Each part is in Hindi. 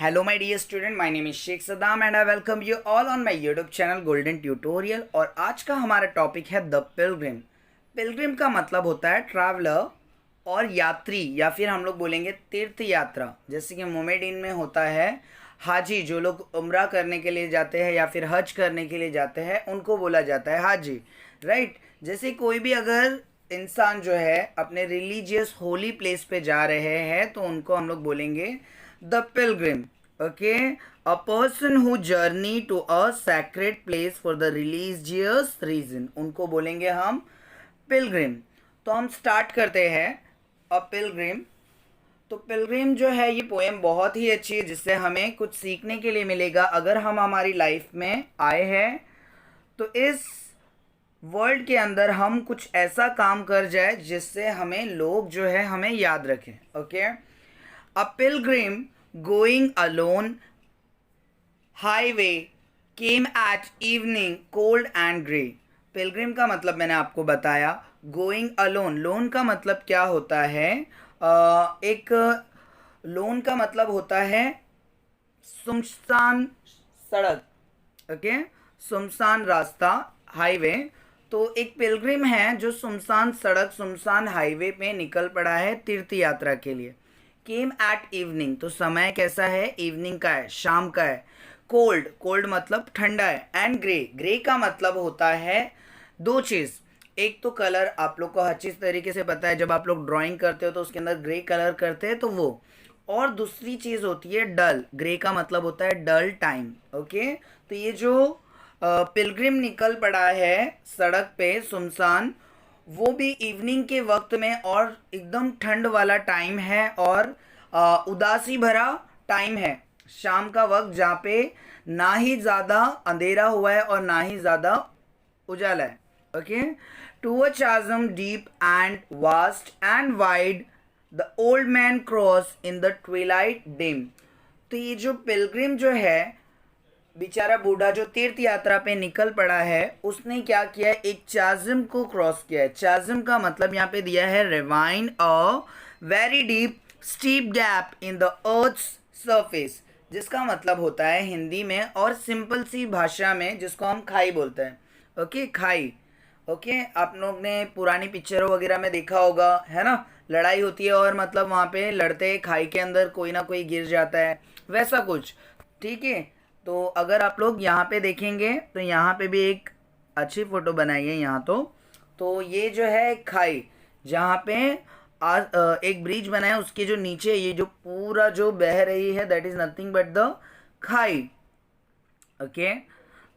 Hello my dear student, my name is Sheikh Saddam and I welcome you all on my YouTube channel Golden Tutorial। और आज का हमारा टॉपिक है द पिलग्रिम। पिलग्रिम का मतलब होता है ट्रैवलर और यात्री, या फिर हम लोग बोलेंगे तीर्थ यात्रा। जैसे कि मोमेडीन में होता है हाजी, जो लोग उम्रा करने के लिए जाते हैं या फिर हज करने के लिए जाते हैं उनको बोला जाता है हाजी, राइट। जैसे कोई भी अगर इंसान जो है अपने रिलीजियस होली प्लेस पे जा रहे हैं तो उनको हम लोग बोलेंगे the pilgrim. Okay, a person who journey to a sacred place for the religious reason, उनको बोलेंगे हम पिलग्रिम। तो हम स्टार्ट करते हैं अ पिलग्रिम। तो पिलग्रिम जो है ये पोएम बहुत ही अच्छी है, जिससे हमें कुछ सीखने के लिए मिलेगा। अगर हम हमारी लाइफ में आए हैं तो इस वर्ल्ड के अंदर हम कुछ ऐसा काम कर जाए जिससे हमें लोग जो है हमें याद रखें। Okay, a Pilgrim going alone highway came at evening cold and grey. Pilgrim का मतलब मैंने आपको बताया। गोइंग अलोन, लोन का मतलब क्या होता है? एक लोन का मतलब होता है सुनसान सड़क। ओके, सुनसान रास्ता, हाईवे। तो एक पिलग्रिम है जो सुनसान सड़क, सुनसान हाईवे पे निकल पड़ा है तीर्थ यात्रा के लिए। केम एट इवनिंग, तो समय कैसा है? इवनिंग का है, शाम का है। कोल्ड, कोल्ड मतलब ठंडा है। एंड ग्रे, ग्रे का मतलब होता है दो चीज़। एक तो कलर, आप लोग को अच्छी तरीके से पता है, जब आप लोग ड्राइंग करते हो तो उसके अंदर ग्रे कलर करते हैं तो वो। और दूसरी चीज़ होती है डल, ग्रे का मतलब होता है डल टाइम। ओके, तो ये जो पिलग्रिम निकल पड़ा है सड़क पे सुनसान, वो भी इवनिंग के वक्त में, और एकदम ठंड वाला टाइम है और उदासी भरा टाइम है, शाम का वक्त, जहाँ पे ना ही ज़्यादा अंधेरा हुआ है और ना ही ज़्यादा उजाला है। Okay, to a chasm deep and vast and wide the old man cross in the twilight dim। तो ये जो पिलग्रिम जो है, बेचारा बूढ़ा जो तीर्थ यात्रा पे निकल पड़ा है, उसने क्या किया है? एक चाजम को क्रॉस किया है। चाजम का मतलब यहाँ पे दिया है ravine a very deep steep gap in the earth's surface, जिसका मतलब होता है हिंदी में और सिंपल सी भाषा में जिसको हम खाई बोलते हैं। ओके, खाई। ओके, आप लोग ने पुरानी पिक्चरों वगैरह में देखा होगा, है ना? लड़ाई होती है और मतलब वहाँ पे लड़ते हैं, खाई के अंदर कोई ना कोई गिर जाता है, वैसा कुछ। ठीक है, तो अगर आप लोग यहाँ पे देखेंगे तो यहाँ पे भी एक अच्छी फ़ोटो बनाई है यहाँ। तो ये जो है एक खाई, जहाँ पे एक ब्रिज बना है, उसके जो नीचे ये जो पूरा जो बह रही है, that is nothing but the खाई। ओके,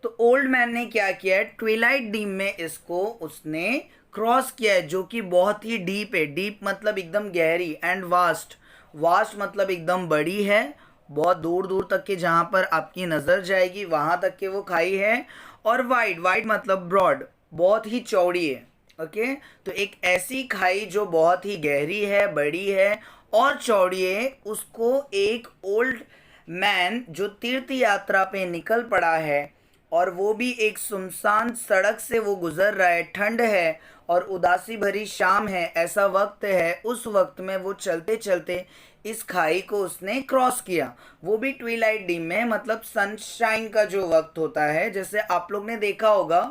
तो ओल्ड मैन ने क्या किया है? ट्विलाइट डीम में इसको उसने क्रॉस किया है, जो कि बहुत ही डीप है। डीप मतलब एकदम गहरी, एंड वास्ट, वास्ट मतलब एकदम बड़ी है, बहुत दूर दूर तक के, जहाँ पर आपकी नज़र जाएगी वहाँ तक के वो खाई है। और वाइड, वाइड मतलब ब्रॉड, बहुत ही चौड़ी है। ओके, तो एक ऐसी खाई जो बहुत ही गहरी है, बड़ी है और चौड़ी है, उसको एक ओल्ड मैन जो तीर्थ यात्रा पे निकल पड़ा है, और वो भी एक सुनसान सड़क से वो गुजर रहा है, ठंड है और उदासी भरी शाम है, ऐसा वक्त है, उस वक्त में वो चलते चलते इस खाई को उसने क्रॉस किया। वो भी ट्विलाइट डीम में, मतलब सनशाइन का जो वक्त होता है। जैसे आप लोग ने देखा होगा,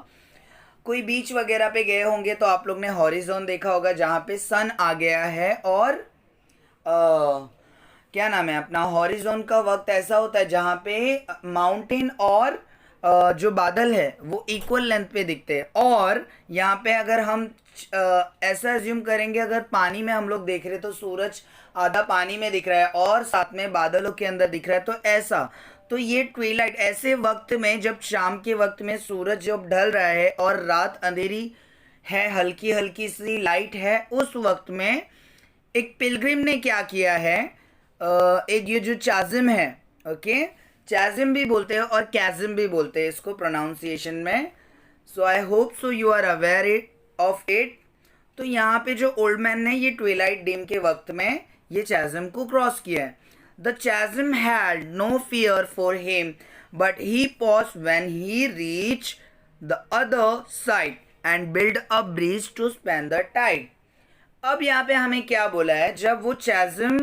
कोई बीच वगैरह पे गए होंगे तो आप लोग ने हॉरिजॉन देखा होगा, जहाँ पे सन आ गया है, और क्या नाम है अपना, हॉरिजॉन का वक्त ऐसा होता है जहाँ पे माउंटेन और जो बादल है वो इक्वल लेंथ पे दिखते हैं। और यहाँ पे अगर हम ऐसा एज्यूम करेंगे, अगर पानी में हम लोग देख रहे तो सूरज आधा पानी में दिख रहा है और साथ में बादलों के अंदर दिख रहा है, तो ऐसा। तो ये ट्विलाइट, ऐसे वक्त में जब शाम के वक्त में सूरज जब ढल रहा है और रात अंधेरी है, हल्की हल्की सी लाइट है, उस वक्त में एक पिलग्रिम ने क्या किया है? एक ये जो चाजिम है, ओके, चाजिम भी बोलते हैं और कैजिम भी बोलते हैं इसको प्रोनाउंसिएशन में। So I hope so you are aware of it. तो यहाँ पे जो ओल्ड मैन ने ये ट्विलाइट डीम के वक्त में ये चाजिम को क्रॉस किया है। The chasm had no fear for him but he pause when he reach the other side and build a bridge to span the tide. अब यहाँ पे हमें क्या बोला है? जब वो चैज़म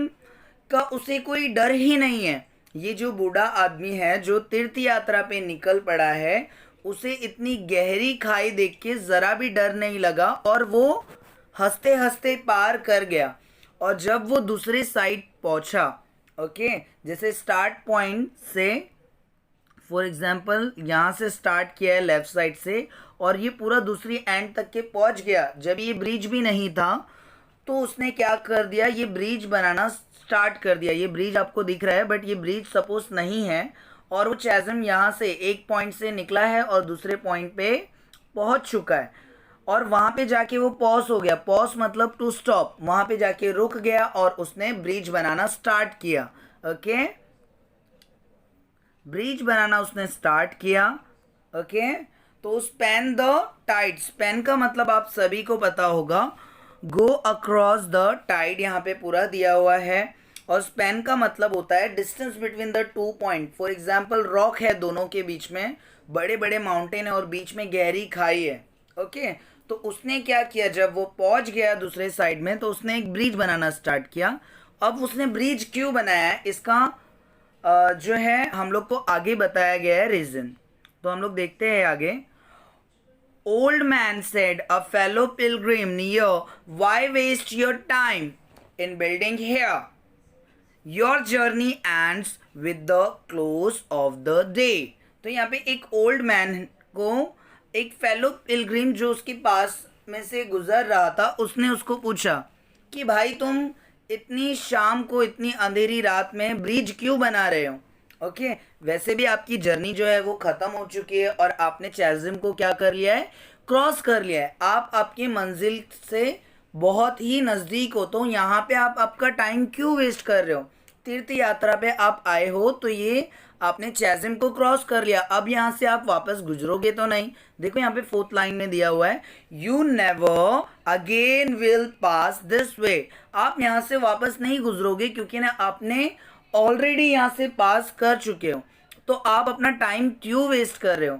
का उसे कोई डर ही नहीं है, ये जो बूढ़ा आदमी है जो तीर्थ यात्रा पे निकल पड़ा है, उसे इतनी गहरी खाई देख के जरा भी डर नहीं लगा और वो हंसते हंसते पार कर गया। और जब वो दूसरे साइड पहुंचा, ओके, जैसे स्टार्ट पॉइंट से, फॉर एग्जाम्पल यहाँ से स्टार्ट किया है लेफ्ट साइड से और ये पूरा दूसरी एंड तक के पहुंच गया। जब ये ब्रिज भी नहीं था तो उसने क्या कर दिया, ये ब्रिज बनाना स्टार्ट कर दिया। ये ब्रिज आपको दिख रहा है बट ये ब्रिज सपोज नहीं है। और वो चैज़म यहाँ से एक पॉइंट से निकला है और दूसरे पॉइंट पे पहुंच चुका है और वहाँ पे जाके वो पॉज हो गया। पॉज मतलब टू स्टॉप, वहाँ पे जाके रुक गया और उसने ब्रिज बनाना स्टार्ट किया। ओके, ब्रिज बनाना उसने स्टार्ट किया। ओके, तो स्पैन द टाइड, स्पैन का मतलब आप सभी को पता होगा, गो अक्रॉस द टाइड, यहाँ पे पूरा दिया हुआ है। और स्पैन का मतलब होता है distance between the two point. For example rock है दोनों के बीच में, बड़े बड़े माउंटेन है और बीच में गहरी खाई है। ओके, तो उसने क्या किया, जब वो पहुंच गया दूसरे साइड में तो उसने एक ब्रिज बनाना स्टार्ट किया। अब उसने ब्रिज क्यों बनाया है, इसका जो है हम लोग को आगे बताया गया है रीजन। तो हम लोग देखते हैं आगे। Old man said, a fellow pilgrim near, why waste your time in building here? Your journey ends with the close of the day. तो यहाँ पे एक ओल्ड मैन को एक फेलो पिलग्रिम जो उसके पास में से गुजर रहा था, उसने उसको पूछा कि भाई तुम इतनी शाम को, इतनी अंधेरी रात में ब्रिज क्यों बना रहे हो। ओके, वैसे भी आपकी जर्नी जो है वो ख़त्म हो चुकी है और आपने चैज़म को क्या कर लिया है, क्रॉस कर लिया है। आप आपकी मंजिल से बहुत ही नज़दीक हो, तो यहाँ पे आप आपका टाइम क्यों वेस्ट कर रहे हो। तीर्थ यात्रा पे आप आए हो तो ये आपने चैज़म को क्रॉस कर लिया, अब यहाँ से आप वापस गुजरोगे तो नहीं। देखो यहाँ पे फोर्थ लाइन में दिया हुआ है, you never again will pass this वे। आप यहाँ से वापस नहीं गुजरोगे क्योंकि ना आपने ऑलरेडी यहाँ से पास कर चुके हो, तो आप अपना टाइम क्यों वेस्ट कर रहे हो।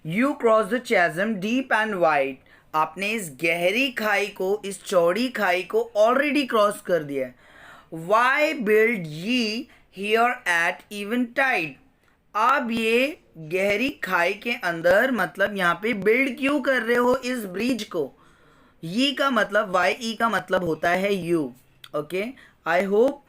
You cross the chasm deep and wide, आपने इस गहरी खाई को, इस चौड़ी खाई को ऑलरेडी क्रॉस कर दिया है। वाई बिल्ड ये हियर एट इवन टाइड, आप ये गहरी खाई के अंदर मतलब यहाँ पे बिल्ड क्यों कर रहे हो इस ब्रिज को। ये का मतलब, वाई ई का मतलब होता है यू। ओके, आई होप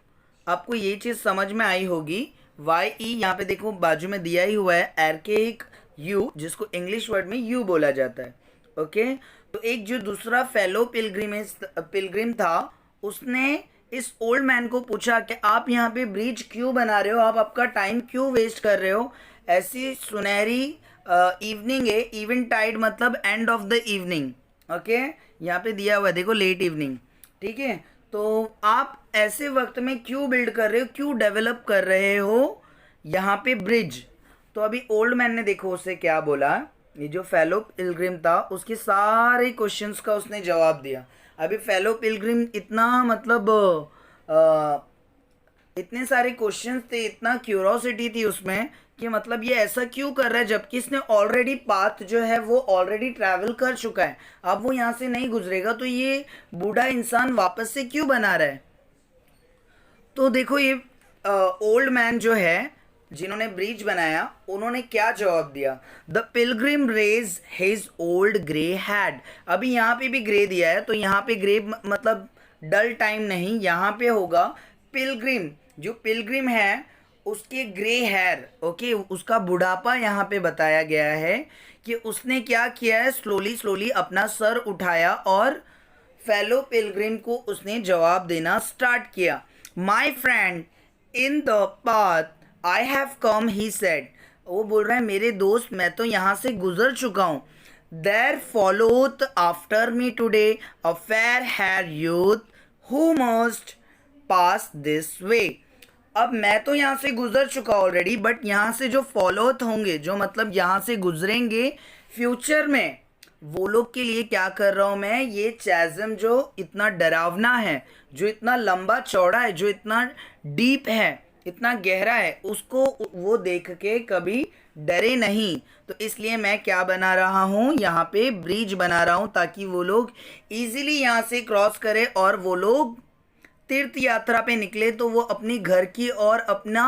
आपको ये चीज़ समझ में आई होगी। वाई ई यहाँ पे देखो बाजू में दिया ही हुआ है, एर्केक यू, जिसको इंग्लिश वर्ड में यू बोला जाता है। ओके, तो एक जो दूसरा फेलो पिलग्रिम था, उसने इस ओल्ड मैन को पूछा कि आप यहाँ पे ब्रिज क्यों बना रहे हो, आप आपका टाइम क्यों वेस्ट कर रहे हो। ऐसी सुनहरी इवनिंग है, इवन टाइड मतलब end of the evening. Okay, यहाँ पे दिया हुआ है देखो, लेट इवनिंग। ठीक है, तो आप ऐसे वक्त में क्यों बिल्ड कर रहे हो, क्यों डेवलप कर रहे हो यहाँ पे ब्रिज। तो अभी ओल्ड मैन ने देखो उससे क्या बोला, ये जो फेलो पिलग्रिम था उसके सारे क्वेश्चंस का उसने जवाब दिया। अभी फेलो पिलग्रिम इतना मतलब इतने सारे क्वेश्चंस थे, इतना क्यूरोसिटी थी उसमें कि मतलब ये ऐसा क्यों कर रहा है जबकि इसने ऑलरेडी पाथ जो है वो ऑलरेडी ट्रैवल कर चुका है, अब वो यहाँ से नहीं गुजरेगा, तो ये बूढ़ा इंसान वापस से क्यों बना रहा है। तो देखो ये ओल्ड मैन जो है जिन्होंने ब्रिज बनाया, उन्होंने क्या जवाब दिया। The pilgrim raised his old grey head, अभी यहाँ पे भी ग्रे दिया है, तो यहाँ पे ग्रे मतलब डल टाइम नहीं, यहाँ पे होगा पिलग्रिम, जो पिलग्रिम है उसके ग्रे हेयर। ओके, उसका बुढ़ापा यहाँ पे बताया गया है कि उसने क्या किया है, स्लोली स्लोली अपना सर उठाया और फेलो पिलग्रिम को उसने जवाब देना स्टार्ट किया। My friend in the path I have come, he said, वो बोल रहा है मेरे दोस्त मैं तो यहाँ से गुजर चुका हूँ। There followeth after me today a fair hair youth who must pass this way, अब मैं तो यहाँ से गुजर चुका ऑलरेडी, बट यहाँ से जो फॉलोथ होंगे, जो मतलब यहाँ से गुजरेंगे फ्यूचर में, वो लोग के लिए क्या कर रहा हूँ मैं, ये चैज़म जो इतना डरावना है, जो इतना लंबा चौड़ा है, जो इतना डीप है, इतना गहरा है, उसको वो देख के कभी डरे नहीं। तो इसलिए मैं क्या बना रहा हूँ, यहाँ पे ब्रिज बना रहा हूँ ताकि वो लोग इजीली यहाँ से क्रॉस करें और वो लोग तीर्थ यात्रा पे निकले तो वो अपनी घर की और अपना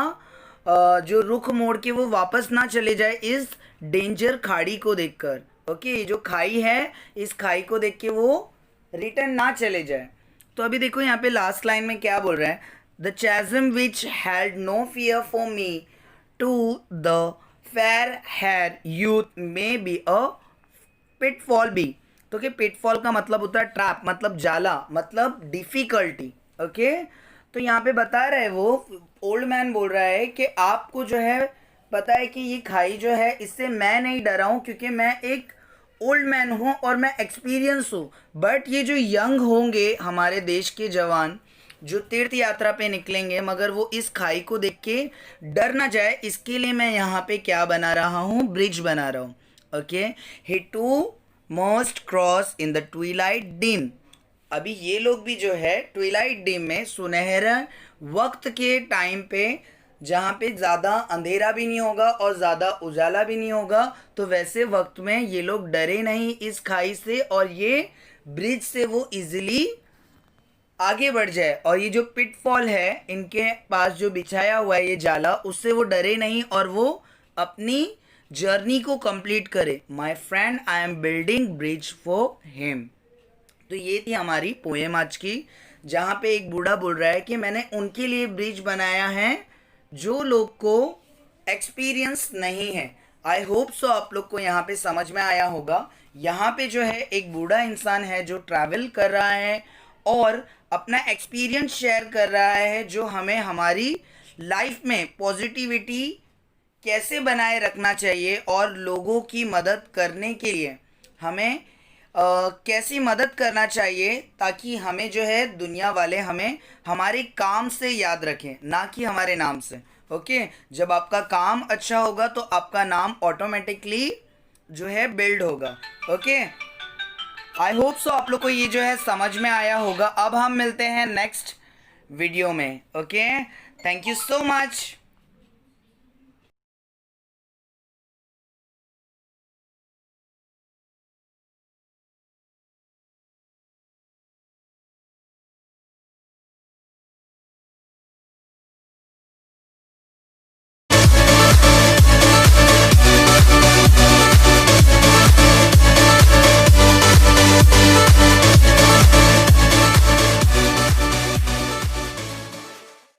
जो रुख मोड़ के वो वापस ना चले जाए इस डेंजर खाड़ी को देखकर। ओके, जो खाई है इस खाई को देख के वो रिटर्न ना चले जाए। तो अभी देखो यहाँ पे लास्ट लाइन में क्या बोल रहा है, the chasm which had no fear for me to the fair hair youth may be a pitfall भी। तो कि pitfall का मतलब होता है ट्रैप, मतलब जाला, मतलब डिफिकल्टी। ओके, तो यहाँ पे बता रहा है वो ओल्ड मैन बोल रहा है कि आपको जो है पता है कि ये खाई जो है इससे मैं नहीं डरा हूँ क्योंकि मैं एक ओल्ड मैन हूँ और मैं एक्सपीरियंस हूँ। बट ये जो यंग होंगे हमारे देश के जवान जो तीर्थ यात्रा पे निकलेंगे मगर वो इस खाई को देख के डर ना जाए, इसके लिए मैं यहाँ पे क्या बना रहा हूँ, ब्रिज बना रहा हूँ। Okay, he too must cross in the twilight dim. अभी ये लोग भी जो है ट्विलाइट डिम में सुनहरा वक्त के टाइम पे जहाँ पे ज़्यादा अंधेरा भी नहीं होगा और ज़्यादा उजाला भी नहीं होगा, तो वैसे वक्त में ये लोग डरे नहीं इस खाई से और ये ब्रिज से वो इजीली आगे बढ़ जाए। और ये जो पिटफॉल है इनके पास जो बिछाया हुआ है ये जाला, उससे वो डरे नहीं और वो अपनी जर्नी को कंप्लीट करे। My friend I am building bridge for him. तो ये थी हमारी पोएम आज की, जहाँ पे एक बूढ़ा बोल रहा है कि मैंने उनके लिए ब्रिज बनाया है जो लोग को एक्सपीरियंस नहीं है। आई होप सो आप लोग को यहाँ पे समझ में आया होगा। यहाँ पे जो है एक बूढ़ा इंसान है जो ट्रैवल कर रहा है और अपना एक्सपीरियंस शेयर कर रहा है जो हमें हमारी लाइफ में पॉजिटिविटी कैसे बनाए रखना चाहिए और लोगों की मदद करने के लिए हमें कैसी मदद करना चाहिए ताकि हमें जो है दुनिया वाले हमें हमारे काम से याद रखें, ना कि हमारे नाम से। ओके, जब आपका काम अच्छा होगा तो आपका नाम ऑटोमेटिकली जो है बिल्ड होगा। ओके, आई होप सो आप लोग को ये जो है समझ में आया होगा। अब हम मिलते हैं नेक्स्ट वीडियो में। Okay, thank you so much.